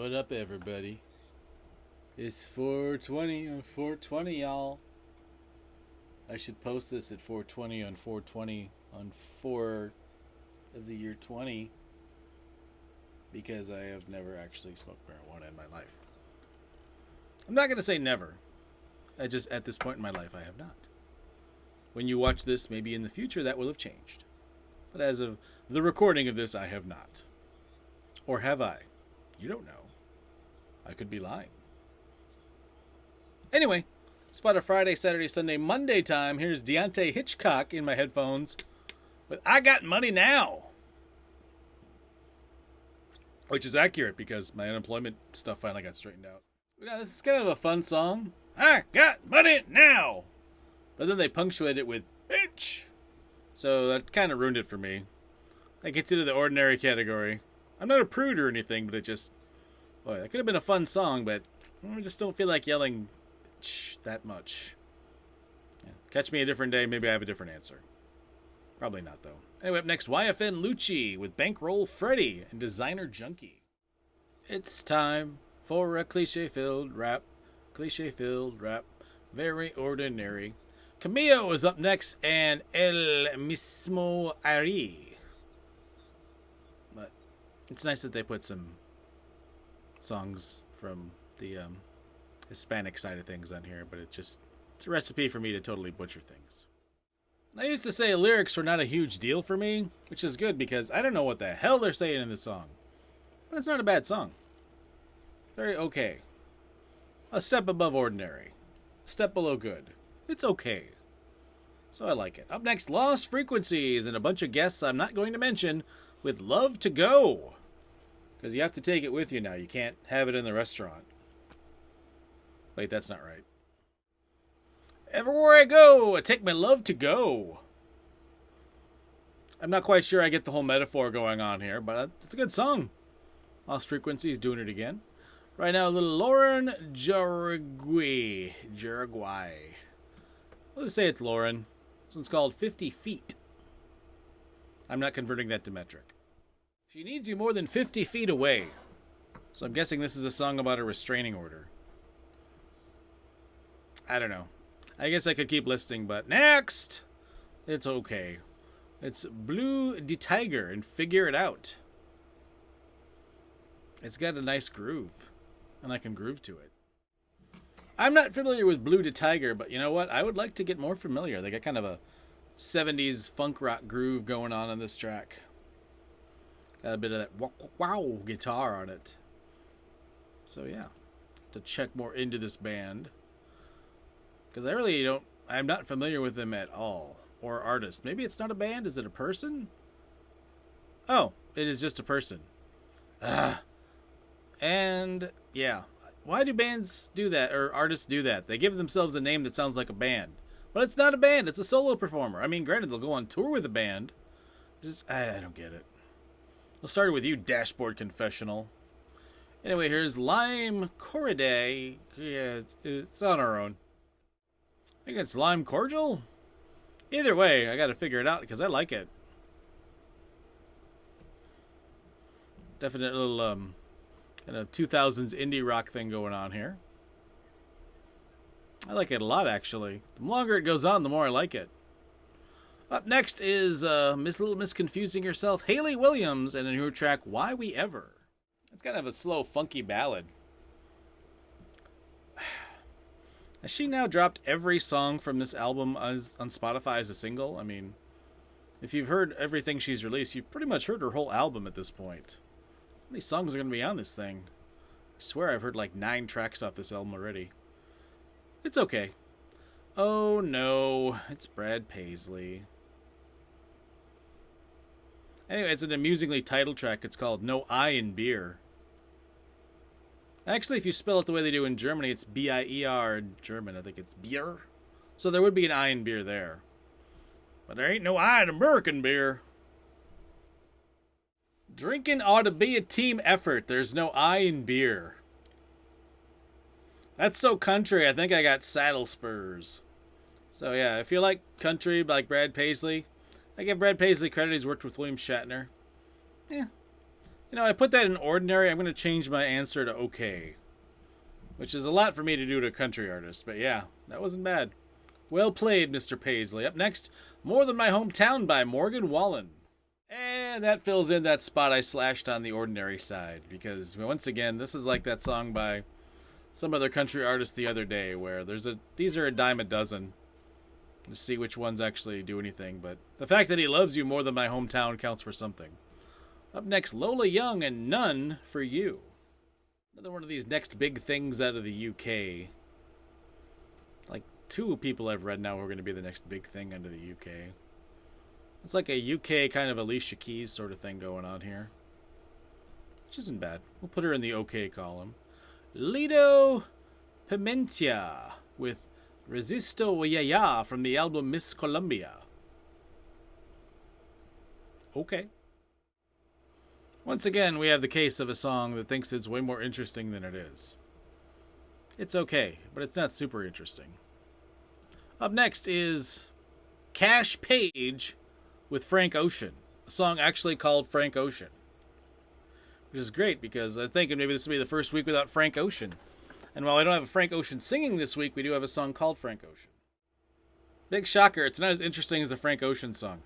What up, everybody? It's 420 on 420, y'all. I should post this at 420 on 420 on 4 of the year 20 because I have never actually smoked marijuana in my life. I'm not going to say never. I just, at this point in my life, I have not. When you watch this, maybe in the future, that will have changed. But as of the recording of this, I have not. Or have I? You don't know. I could be lying. Anyway, spot of Friday, Saturday, Sunday, Monday time. Here's Deante Hitchcock in my headphones with I Got Money Now. Which is accurate because my unemployment stuff finally got straightened out. Yeah, this is kind of a fun song. I got money now. But then they punctuate it with bitch. So that kind of ruined it for me. That gets into the ordinary category. I'm not a prude or anything, but it just... Boy, that could have been a fun song, but I just don't feel like yelling that much. Yeah. Catch me a different day, maybe I have a different answer. Probably not, though. Anyway, up next, YFN Lucci with Bankroll Freddy and Designer Junkie. It's time for a cliche-filled rap. Cliche-filled rap. Very ordinary. Camilo is up next, and El Mismo Ari. But it's nice that they put some songs from the Hispanic side of things on here, but it's a recipe for me to totally butcher things. I used to say lyrics were not a huge deal for me, which is good because I don't know what the hell they're saying in this song. But it's not a bad song. Very okay. A step above ordinary. A step below good. It's okay. So I like it. Up next, Lost Frequencies and a bunch of guests I'm not going to mention with Love to Go. Because you have to take it with you now. You can't have it in the restaurant. Wait, that's not right. Everywhere I go, I take my love to go. I'm not quite sure I get the whole metaphor going on here, but it's a good song. Lost Frequencies doing it again. Right now, a little Lauren Jauregui. Let's say it's Lauren. This one's called 50 Feet. I'm not converting that to metric. She needs you more than 50 feet away. So I'm guessing this is a song about a restraining order. I don't know. I guess I could keep listing, but next! It's okay. It's DeTiger and Figure It Out. It's got a nice groove, and I can groove to it. I'm not familiar with DeTiger, but you know what? I would like to get more familiar. They got kind of a 70s funk rock groove going on this track. Got a bit of that wow guitar on it. So yeah, to check more into this band. Because I'm not familiar with them at all. Or artist. Maybe it's not a band. Is it a person? Oh, it is just a person. And yeah. Why do bands do that? Or artists do that? They give themselves a name that sounds like a band. But it's not a band. It's a solo performer. I mean, granted, they'll go on tour with a band. I don't get it. We'll start with you, Dashboard Confessional. Anyway, here's Lime Cordiale. Yeah, it's on our own. I think it's Lime Cordial? Either way, I gotta figure it out because I like it. Definite little, kind of 2000s indie rock thing going on here. I like it a lot, actually. The longer it goes on, the more I like it. Up next is Little Miss Confusing Yourself, Hayley Williams, and a new track, Why We Ever. It's kind of a slow, funky ballad. Has she now dropped every song from this album on Spotify as a single? I mean, if you've heard everything she's released, you've pretty much heard her whole album at this point. How many songs are going to be on this thing? I swear I've heard like 9 tracks off this album already. It's okay. Oh no, it's Brad Paisley. Anyway, it's an amusingly titled track. It's called No I in Beer. Actually, if you spell it the way they do in Germany, it's B-I-E-R. In German, I think it's beer. So there would be an I in beer there. But there ain't no I in American beer. Drinking ought to be a team effort. There's no I in beer. That's so country. I think I got saddle spurs. So yeah, if you like country like Brad Paisley, I give Brad Paisley credit. He's worked with William Shatner. Yeah, You know, I put that in ordinary. I'm going to change my answer to okay. Which is a lot for me to do to a country artist. But yeah, that wasn't bad. Well played, Mr. Paisley. Up next, More Than My Hometown by Morgan Wallen. And that fills in that spot I slashed on the ordinary side. Because, once again, this is like that song by some other country artist the other day where these are a dime a dozen. To see which ones actually do anything. But the fact that he loves you more than my hometown counts for something. Up next, Lola Young and None for You. Another one of these next big things out of the UK. Like 2 people I've read now who are going to be the next big thing out of the UK. It's like a UK kind of Alicia Keys sort of thing going on here. Which isn't bad. We'll put her in the okay column. Lido Pimienta with Resisto Ya Ya from the album Miss Columbia. Okay. Once again, we have the case of a song that thinks it's way more interesting than it is. It's okay, but it's not super interesting. Up next is Kaash Paige with Frank Ocean. A song actually called Frank Ocean. Which is great because I'm thinking maybe this will be the first week without Frank Ocean. And while I don't have a Frank Ocean singing this week, we do have a song called Frank Ocean. Big shocker, it's not as interesting as a Frank Ocean song.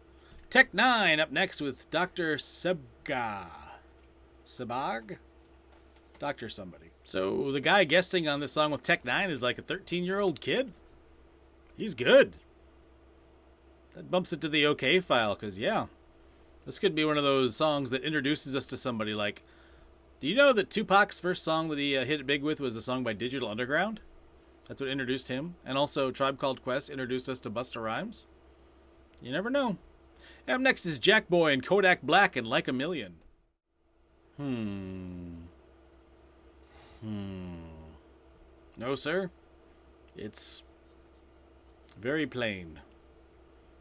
Tech 9 up next with Dr. Sebag? Dr. somebody. So the guy guesting on this song with Tech 9 is like a 13-year-old kid? He's good. That bumps it to the okay file, because yeah, this could be one of those songs that introduces us to somebody like, do you know that Tupac's first song that he hit it big with was a song by Digital Underground? That's what introduced him. And also Tribe Called Quest introduced us to Busta Rhymes. You never know. Up next is Jackboy and Kodak Black and Like a Million. No, sir. It's very plain.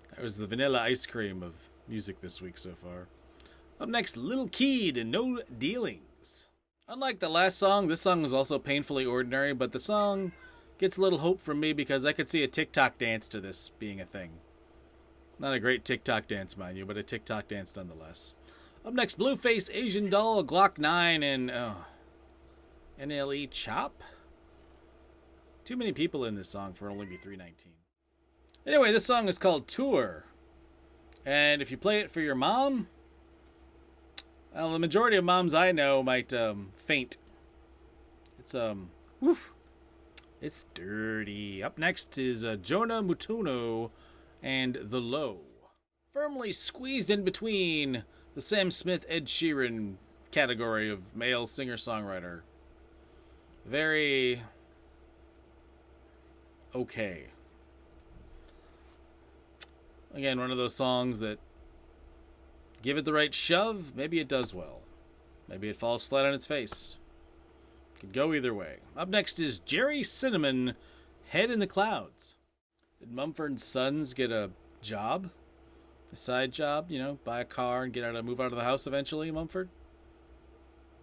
That was the vanilla ice cream of music this week so far. Up next, Lil Keed and No Dealings. Unlike the last song, this song was also painfully ordinary, but the song gets a little hope from me because I could see a TikTok dance to this being a thing. Not a great TikTok dance, mind you, but a TikTok dance nonetheless. Up next, Blueface, Asian Doll, Glock 9, and NLE Chop. Too many people in this song for only be 319. Anyway, this song is called Tour. And if you play it for your mom, well, the majority of moms I know might faint. It's it's dirty. Up next is Jonah, Mutono, and The Low. Firmly squeezed in between the Sam Smith, Ed Sheeran category of male singer-songwriter. Very okay. Again, one of those songs that give it the right shove, maybe it does well. Maybe it falls flat on its face. Could go either way. Up next is Gerry Cinnamon, Head in the Clouds. Did Mumford & Sons get a job? A side job, buy a car and move out of the house eventually, Mumford?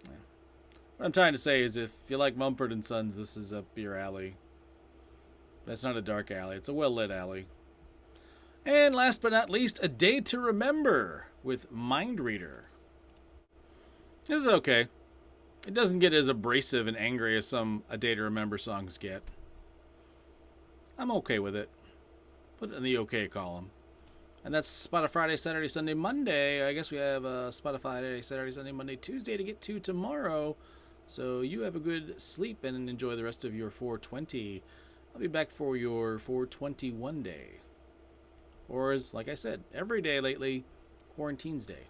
Yeah. What I'm trying to say is if you like Mumford & Sons, this is up your alley. That's not a dark alley. It's a well-lit alley. And last but not least, A Day to Remember with Mind Reader. This is okay. It doesn't get as abrasive and angry as some A Day to Remember songs get. I'm okay with it. Put it in the okay column. And that's Spotify Friday, Saturday, Sunday, Monday. I guess we have Spotify Friday, Saturday, Sunday, Monday, Tuesday to get to tomorrow. So you have a good sleep and enjoy the rest of your 420. I'll be back for your 421 day. Or as, like I said, every day lately, Quarantine's Day.